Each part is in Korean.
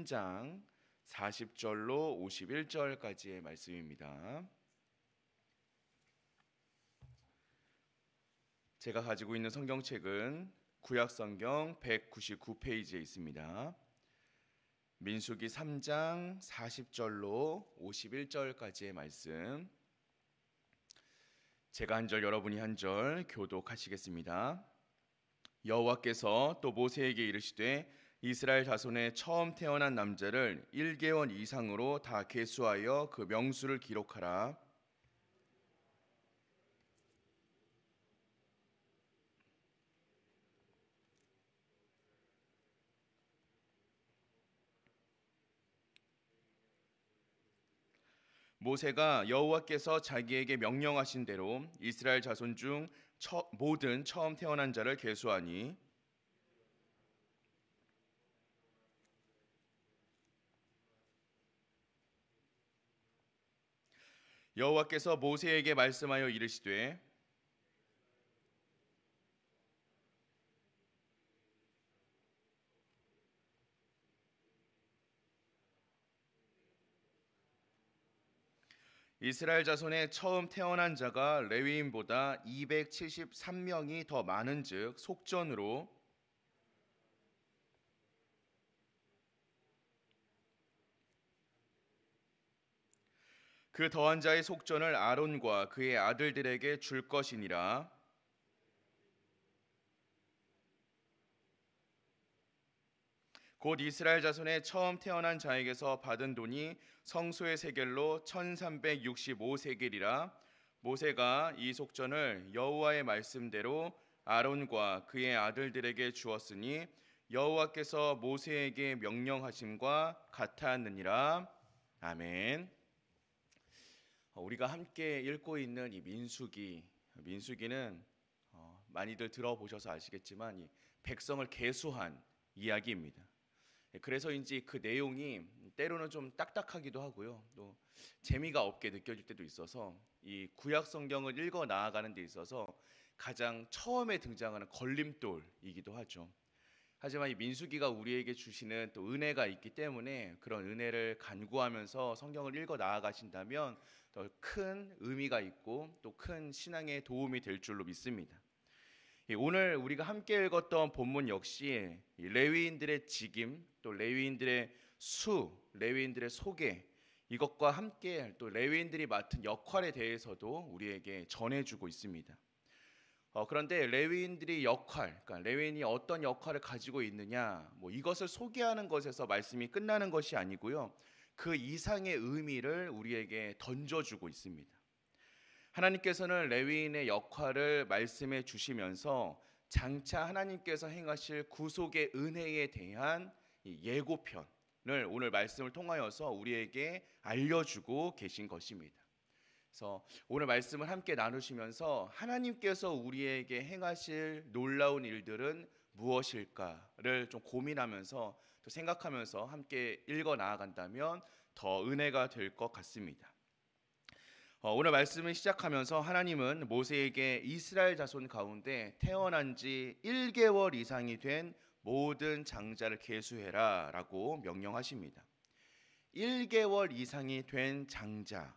3장 40절로 51절까지의 말씀입니다. 제가 가지고 있는 성경책은 구약성경 199페이지에 있습니다. 민수기 3장 40절로 51절까지의 말씀, 제가 한 절 여러분이 한 절 교독하시겠습니다. 여호와께서 또 모세에게 이르시되 이스라엘 자손의 처음 태어난 남자를 1개월 이상으로 다 계수하여 그 명수를 기록하라. 모세가 여호와께서 자기에게 명령하신 대로 이스라엘 자손 중 모든 처음 태어난 자를 계수하니 여호와께서 모세에게 말씀하여 이르시되 이스라엘 자손의 처음 태어난 자가 레위인보다 273명이 더 많은즉 속전으로 그 더한 자의 속전을 아론과 그의 아들들에게 줄 것이니라. 곧 이스라엘 자손의 처음 태어난 자에게서 받은 돈이 성소의 세겔로 1365세겔이라. 모세가 이 속전을 여호와의 말씀대로 아론과 그의 아들들에게 주었으니 여호와께서 모세에게 명령하심과 같았느니라. 아멘. 우리가 함께 읽고 있는 이 민수기는 많이들 들어보셔서 아시겠지만 이 백성을 계수한 이야기입니다. 그래서인지 그 내용이 때로는 좀 딱딱하기도 하고요, 또 재미가 없게 느껴질 때도 있어서 이 구약 성경을 읽어 나아가는 데 있어서 가장 처음에 등장하는 걸림돌이기도 하죠. 하지만 이 민수기가 우리에게 주시는 또 은혜가 있기 때문에 그런 은혜를 간구하면서 성경을 읽어 나아가신다면 더 큰 의미가 있고 또 큰 신앙에 도움이 될 줄로 믿습니다. 오늘 우리가 함께 읽었던 본문 역시 레위인들의 직임, 또 레위인들의 레위인들의 소개, 이것과 함께 또 레위인들이 맡은 역할에 대해서도 우리에게 전해주고 있습니다. 그런데 레위인들이 그러니까 레위인이 어떤 역할을 가지고 있느냐, 이것을 소개하는 것에서 말씀이 끝나는 것이 아니고요, 그 이상의 의미를 우리에게 던져주고 있습니다. 하나님께서는 레위인의 역할을 말씀해 주시면서 장차 하나님께서 행하실 구속의 은혜에 대한 예고편을 오늘 말씀을 통하여서 우리에게 알려주고 계신 것입니다. 그래서 오늘 말씀을 함께 나누시면서 하나님께서 우리에게 행하실 놀라운 일들은 무엇일까를 좀 고민하면서 또 생각하면서 함께 읽어 나아간다면 더 은혜가 될 것 같습니다. 오늘 말씀을 시작하면서 하나님은 모세에게 이스라엘 자손 가운데 태어난 지 1개월 이상이 된 모든 장자를 계수해라 라고 명령하십니다. 1개월 이상이 된 장자,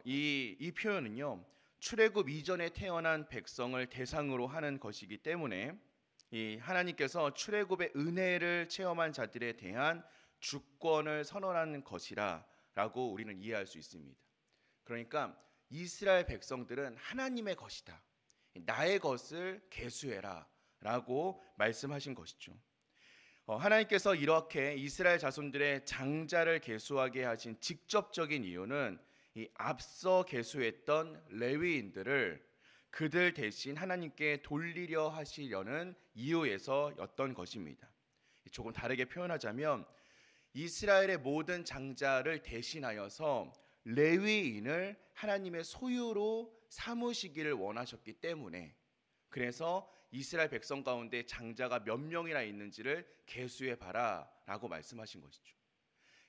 이 표현은요, 출애굽 이전에 태어난 백성을 대상으로 하는 것이기 때문에 이 하나님께서 출애굽의 은혜를 체험한 자들에 대한 주권을 선언하는 것이라고 우리는 이해할 수 있습니다. 그러니까 이스라엘 백성들은 하나님의 것이다, 나의 것을 계수해라 라고 말씀하신 것이죠. 하나님께서 이렇게 이스라엘 자손들의 장자를 계수하게 하신 직접적인 이유는 이 앞서 계수했던 레위인들을 그들 대신 하나님께 돌리려 하시려는 이유에서였던 것입니다. 조금 다르게 표현하자면 이스라엘의 모든 장자를 대신하여서 레위인을 하나님의 소유로 삼으시기를 원하셨기 때문에, 그래서 이스라엘 백성 가운데 장자가 몇 명이나 있는지를 계수해 봐라 라고 말씀하신 것이죠.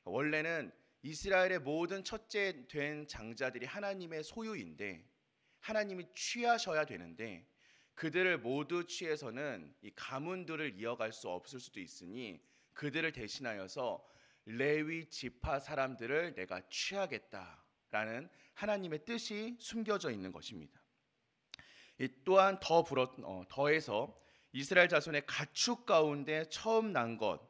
원래는 이스라엘의 모든 첫째 된 장자들이 하나님의 소유인데 하나님이 취하셔야 되는데 그들을 모두 취해서는 이 가문들을 이어갈 수 없을 수도 있으니 그들을 대신하여서 레위 지파 사람들을 내가 취하겠다라는 하나님의 뜻이 숨겨져 있는 것입니다. 또한 더해서 이스라엘 자손의 가축 가운데 처음 난 것,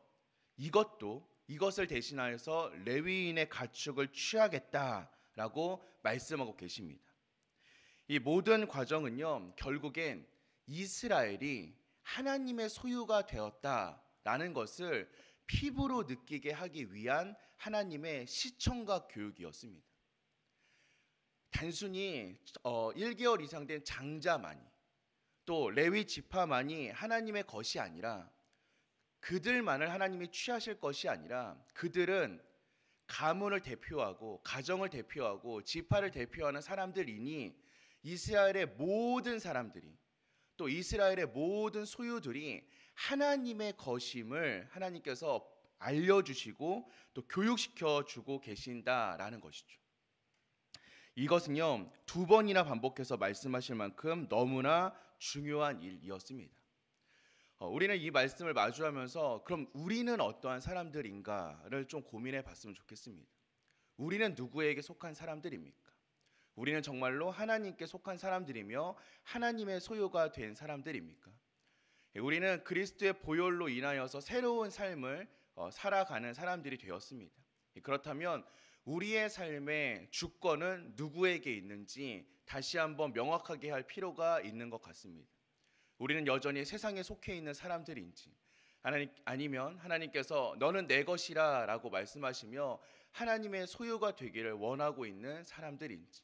이것을 대신하여서 레위인의 가축을 취하겠다라고 말씀하고 계십니다. 이 모든 과정은요, 결국엔 이스라엘이 하나님의 소유가 되었다라는 것을 피부로 느끼게 하기 위한 하나님의 시청과 교육이었습니다. 단순히 1개월 이상 된 장자만이, 또 레위 지파만이 하나님의 것이 아니라, 그들만을 하나님이 취하실 것이 아니라, 그들은 가문을 대표하고 가정을 대표하고 지파를 대표하는 사람들이니 이스라엘의 모든 사람들이, 또 이스라엘의 모든 소유들이 하나님의 것임을 하나님께서 알려주시고 또 교육시켜 주고 계신다라는 것이죠. 이것은요, 2번이나 반복해서 말씀하실 만큼 너무나 중요한 일이었습니다. 우리는 이 말씀을 마주하면서 그럼 우리는 어떠한 사람들인가를 좀 고민해 봤으면 좋겠습니다. 우리는 누구에게 속한 사람들입니까? 우리는 정말로 하나님께 속한 사람들이며 하나님의 소유가 된 사람들입니까? 우리는 그리스도의 보혈로 인하여서 새로운 삶을 살아가는 사람들이 되었습니다. 그렇다면 우리의 삶의 주권은 누구에게 있는지 다시 한번 명확하게 할 필요가 있는 것 같습니다. 우리는 여전히 세상에 속해 있는 사람들인지, 아니면 하나님께서 너는 내 것이라 라고 말씀하시며 하나님의 소유가 되기를 원하고 있는 사람들인지,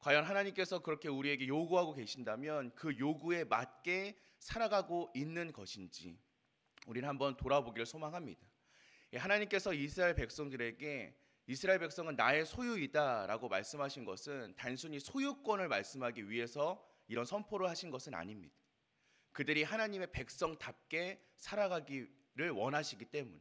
과연 하나님께서 그렇게 우리에게 요구하고 계신다면 그 요구에 맞게 살아가고 있는 것인지 우리는 한번 돌아보기를 소망합니다. 하나님께서 이스라엘 백성들에게 이스라엘 백성은 나의 소유이다 라고 말씀하신 것은 단순히 소유권을 말씀하기 위해서 이런 선포를 하신 것은 아닙니다. 그들이 하나님의 백성답게 살아가기를 원하시기 때문에,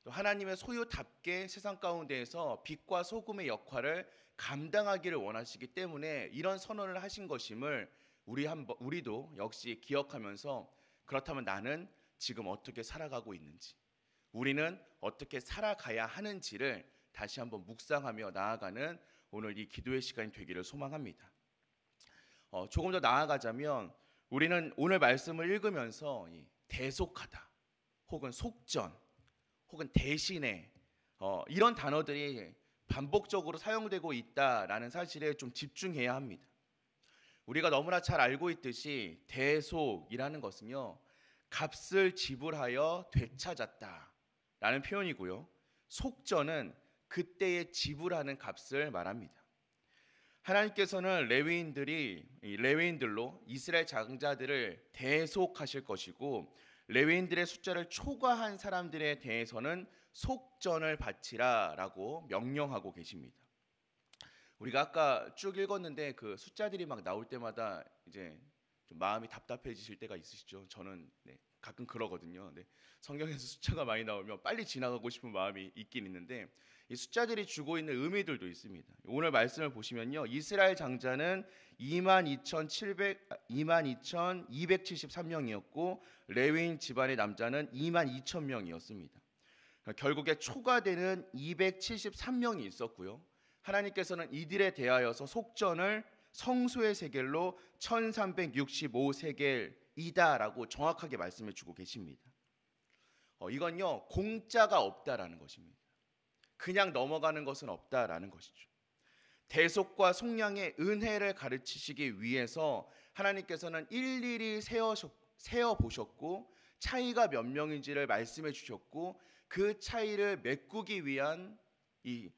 또 하나님의 소유답게 세상 가운데에서 빛과 소금의 역할을 감당하기를 원하시기 때문에 이런 선언을 하신 것임을 우리도 역시 기억하면서, 그렇다면 나는 지금 어떻게 살아가고 있는지, 우리는 어떻게 살아가야 하는지를 다시 한번 묵상하며 나아가는 오늘 이 기도의 시간이 되기를 소망합니다. 조금 더 나아가자면 우리는 오늘 말씀을 읽으면서 대속하다, 혹은 속전, 혹은 대신에 이런 단어들이 반복적으로 사용되고 있다라는 사실에 좀 집중해야 합니다. 우리가 너무나 잘 알고 있듯이 대속이라는 것은요, 값을 지불하여 되찾았다라는 표현이고요, 속전은 그때의 지불하는 값을 말합니다. 하나님께서는 레위인들로 이스라엘 장자들을 대속하실 것이고, 레위인들의 숫자를 초과한 사람들에 대해서는 속전을 바치라라고 명령하고 계십니다. 우리가 아까 쭉 읽었는데 그 숫자들이 막 나올 때마다 이제 좀 마음이 답답해지실 때가 있으시죠? 저는 가끔 그러거든요. 성경에서 숫자가 많이 나오면 빨리 지나가고 싶은 마음이 있긴 있는데, 이 숫자들이 주고 있는 의미들도 있습니다. 오늘 말씀을 보시면요, 이스라엘 장자는 22,273명이었고 레위인 집안의 남자는 22,000명이었습니다. 결국에 초과되는 273명이 있었고요, 하나님께서는 이들에 대하여서 속전을 성소의 세겔로 1365세겔이다라고 정확하게 말씀해 주고 계십니다. 이건요, 공짜가 없다라는 것입니다. 그냥 넘어가는 것은 없다라는 것이죠. 대속과 속량의 은혜를 가르치시기 위해서 하나님께서는 일일이 세어보셨고 차이가 몇 명인지를 말씀해 주셨고, 그 차이를 메꾸기 위한 이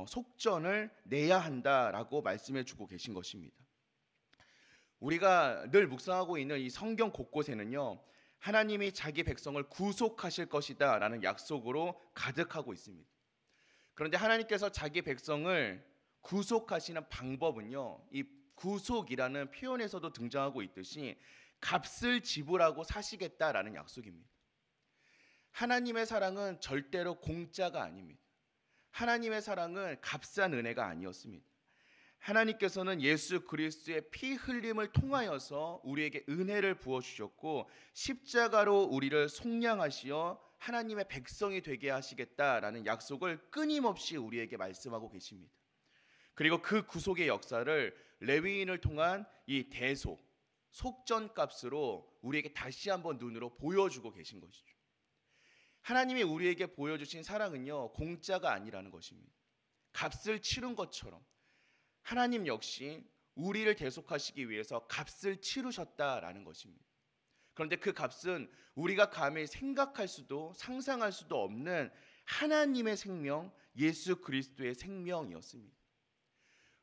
속전을 내야 한다라고 말씀해 주고 계신 것입니다. 우리가 늘 묵상하고 있는 이 성경 곳곳에는요, 하나님이 자기 백성을 구속하실 것이다 라는 약속으로 가득하고 있습니다. 그런데 하나님께서 자기 백성을 구속하시는 방법은요, 이 구속이라는 표현에서도 등장하고 있듯이 값을 지불하고 사시겠다라는 약속입니다. 하나님의 사랑은 절대로 공짜가 아닙니다. 하나님의 사랑은 값싼 은혜가 아니었습니다. 하나님께서는 예수 그리스도의 피 흘림을 통하여서 우리에게 은혜를 부어주셨고 십자가로 우리를 속량하시어 하나님의 백성이 되게 하시겠다라는 약속을 끊임없이 우리에게 말씀하고 계십니다. 그리고 그 구속의 역사를 레위인을 통한 이 대속, 속전값으로 우리에게 다시 한번 눈으로 보여주고 계신 것이죠. 하나님이 우리에게 보여주신 사랑은요, 공짜가 아니라는 것입니다. 값을 치른 것처럼 하나님 역시 우리를 대속하시기 위해서 값을 치르셨다라는 것입니다. 그런데 그 값은 우리가 감히 생각할 수도 상상할 수도 없는 하나님의 생명, 예수 그리스도의 생명이었습니다.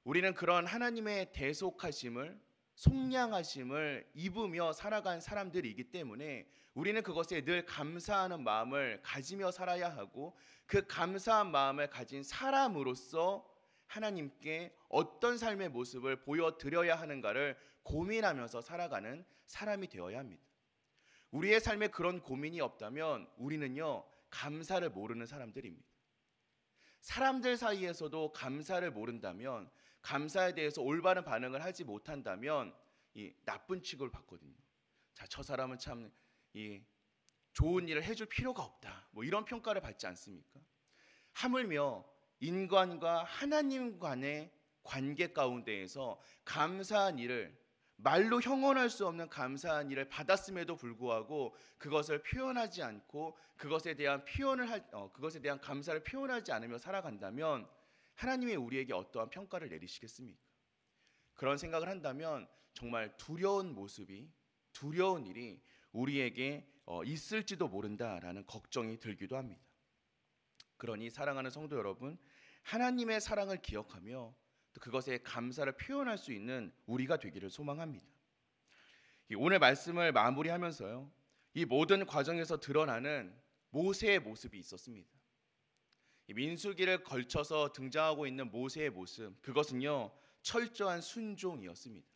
우리는 그런 하나님의 대속하심을, 속량하심을 입으며 살아간 사람들이기 때문에 우리는 그것에 늘 감사하는 마음을 가지며 살아야 하고, 그 감사한 마음을 가진 사람으로서 하나님께 어떤 삶의 모습을 보여드려야 하는가를 고민하면서 살아가는 사람이 되어야 합니다. 우리의 삶에 그런 고민이 없다면 우리는요, 감사를 모르는 사람들입니다. 사람들 사이에서도 감사를 모른다면, 감사에 대해서 올바른 반응을 하지 못한다면 이 나쁜 취급을 받거든요. 자, 저 사람은 참 이 좋은 일을 해줄 필요가 없다, 뭐 이런 평가를 받지 않습니까? 하물며 인간과 하나님 간의 관계 가운데에서 감사한 일을, 말로 형언할 수 없는 감사한 일을 받았음에도 불구하고 그것을 표현하지 않고 그것에 대한 감사를 표현하지 않으며 살아간다면 하나님이 우리에게 어떠한 평가를 내리시겠습니까? 그런 생각을 한다면 정말 두려운 모습이, 두려운 일이 우리에게 있을지도 모른다라는 걱정이 들기도 합니다. 그러니 사랑하는 성도 여러분, 하나님의 사랑을 기억하며 또 그것에 감사를 표현할 수 있는 우리가 되기를 소망합니다. 오늘 말씀을 마무리하면서요, 이 모든 과정에서 드러나는 모세의 모습이 있었습니다. 민수기를 걸쳐서 등장하고 있는 모세의 모습, 그것은요 철저한 순종이었습니다.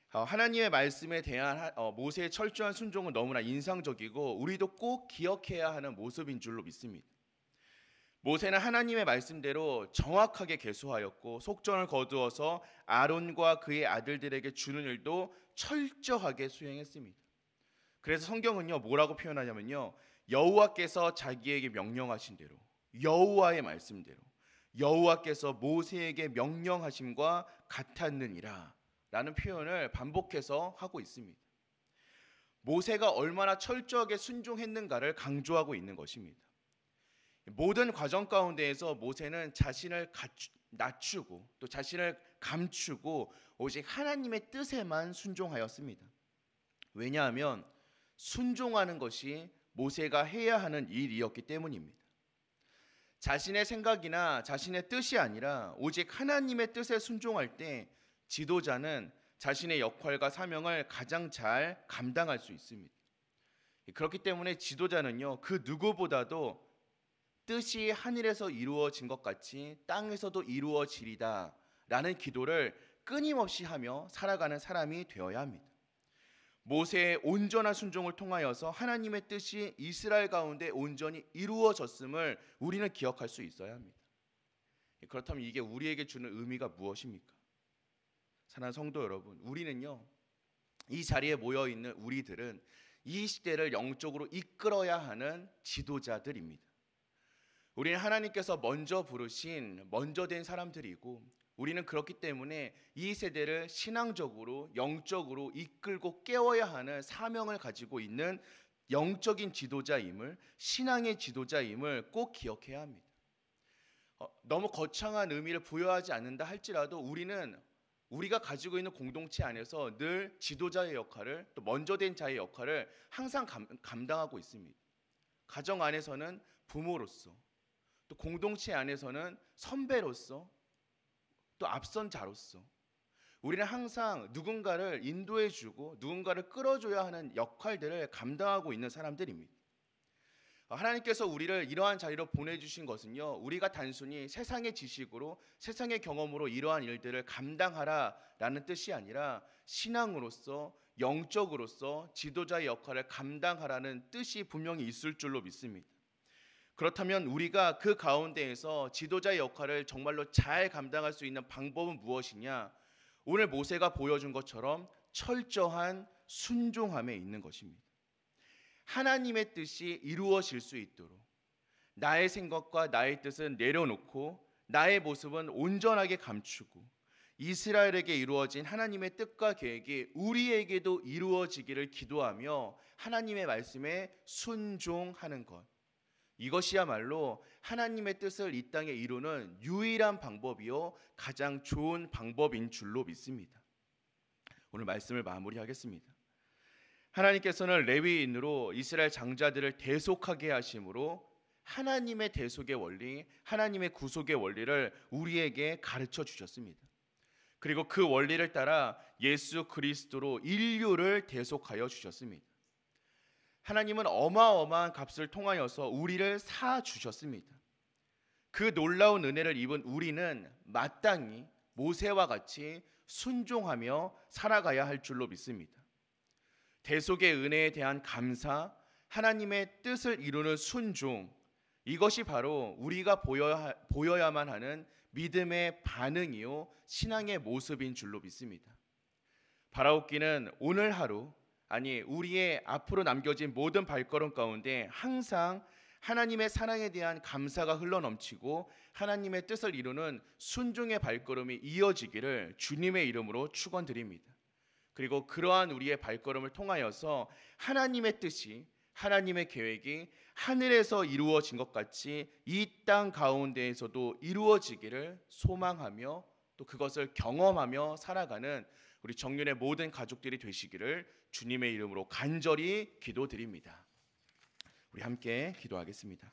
하나님의 말씀에 대한 모세의 철저한 순종은 너무나 인상적이고 우리도 꼭 기억해야 하는 모습인 줄로 믿습니다. 모세는 하나님의 말씀대로 정확하게 계수하였고 속전을 거두어서 아론과 그의 아들들에게 주는 일도 철저하게 수행했습니다. 그래서 성경은요 뭐라고 표현하냐면요, 여호와께서 자기에게 명령하신 대로, 여호와의 말씀대로, 여호와께서 모세에게 명령하심과 같았느니라 라는 표현을 반복해서 하고 있습니다. 모세가 얼마나 철저하게 순종했는가를 강조하고 있는 것입니다. 모든 과정 가운데에서 모세는 자신을 낮추고 또 자신을 감추고 오직 하나님의 뜻에만 순종하였습니다. 왜냐하면 순종하는 것이 모세가 해야 하는 일이었기 때문입니다. 자신의 생각이나 자신의 뜻이 아니라 오직 하나님의 뜻에 순종할 때 지도자는 자신의 역할과 사명을 가장 잘 감당할 수 있습니다. 그렇기 때문에 지도자는요 그 누구보다도 뜻이 하늘에서 이루어진 것 같이 땅에서도 이루어지리다 라는 기도를 끊임없이 하며 살아가는 사람이 되어야 합니다. 모세의 온전한 순종을 통하여서 하나님의 뜻이 이스라엘 가운데 온전히 이루어졌음을 우리는 기억할 수 있어야 합니다. 그렇다면 이게 우리에게 주는 의미가 무엇입니까? 사랑하는 성도 여러분, 우리는요 이 자리에 모여있는 우리들은 이 시대를 영적으로 이끌어야 하는 지도자들입니다. 우리는 하나님께서 먼저 부르신, 먼저 된 사람들이고 우리는 그렇기 때문에 이 세대를 신앙적으로, 영적으로 이끌고 깨워야 하는 사명을 가지고 있는 영적인 지도자임을, 신앙의 지도자임을 꼭 기억해야 합니다. 너무 거창한 의미를 부여하지 않는다 할지라도 우리가 가지고 있는 공동체 안에서 늘 지도자의 역할을, 또 먼저 된 자의 역할을 항상 감당하고 있습니다. 가정 안에서는 부모로서, 또 공동체 안에서는 선배로서, 또 앞선 자로서 우리는 항상 누군가를 인도해주고 누군가를 끌어줘야 하는 역할들을 감당하고 있는 사람들입니다. 하나님께서 우리를 이러한 자리로 보내주신 것은요 우리가 단순히 세상의 지식으로, 세상의 경험으로 이러한 일들을 감당하라라는 뜻이 아니라 신앙으로서, 영적으로서 지도자의 역할을 감당하라는 뜻이 분명히 있을 줄로 믿습니다. 그렇다면 우리가 그 가운데에서 지도자의 역할을 정말로 잘 감당할 수 있는 방법은 무엇이냐? 오늘 모세가 보여준 것처럼 철저한 순종함에 있는 것입니다. 하나님의 뜻이 이루어질 수 있도록 나의 생각과 나의 뜻은 내려놓고 나의 모습은 온전하게 감추고 이스라엘에게 이루어진 하나님의 뜻과 계획이 우리에게도 이루어지기를 기도하며 하나님의 말씀에 순종하는 것, 이것이야말로 하나님의 뜻을 이 땅에 이루는 유일한 방법이요 가장 좋은 방법인 줄로 믿습니다. 오늘 말씀을 마무리하겠습니다. 하나님께서는 레위인으로 이스라엘 장자들을 대속하게 하심으로 하나님의 대속의 원리, 하나님의 구속의 원리를 우리에게 가르쳐 주셨습니다. 그리고 그 원리를 따라 예수 그리스도로 인류를 대속하여 주셨습니다. 하나님은 어마어마한 값을 통하여서 우리를 사 주셨습니다. 그 놀라운 은혜를 입은 우리는 마땅히 모세와 같이 순종하며 살아가야 할 줄로 믿습니다. 대속의 은혜에 대한 감사, 하나님의 뜻을 이루는 순종, 이것이 바로 우리가 보여야만 하는 믿음의 반응이요 신앙의 모습인 줄로 믿습니다. 바라옵기는 오늘 하루, 아니 우리의 앞으로 남겨진 모든 발걸음 가운데 항상 하나님의 사랑에 대한 감사가 흘러넘치고 하나님의 뜻을 이루는 순종의 발걸음이 이어지기를 주님의 이름으로 축원드립니다. 그리고 그러한 우리의 발걸음을 통하여서 하나님의 뜻이, 하나님의 계획이 하늘에서 이루어진 것 같이 이 땅 가운데에서도 이루어지기를 소망하며 또 그것을 경험하며 살아가는 우리 정윤의 모든 가족들이 되시기를 주님의 이름으로 간절히 기도드립니다. 우리 함께 기도하겠습니다.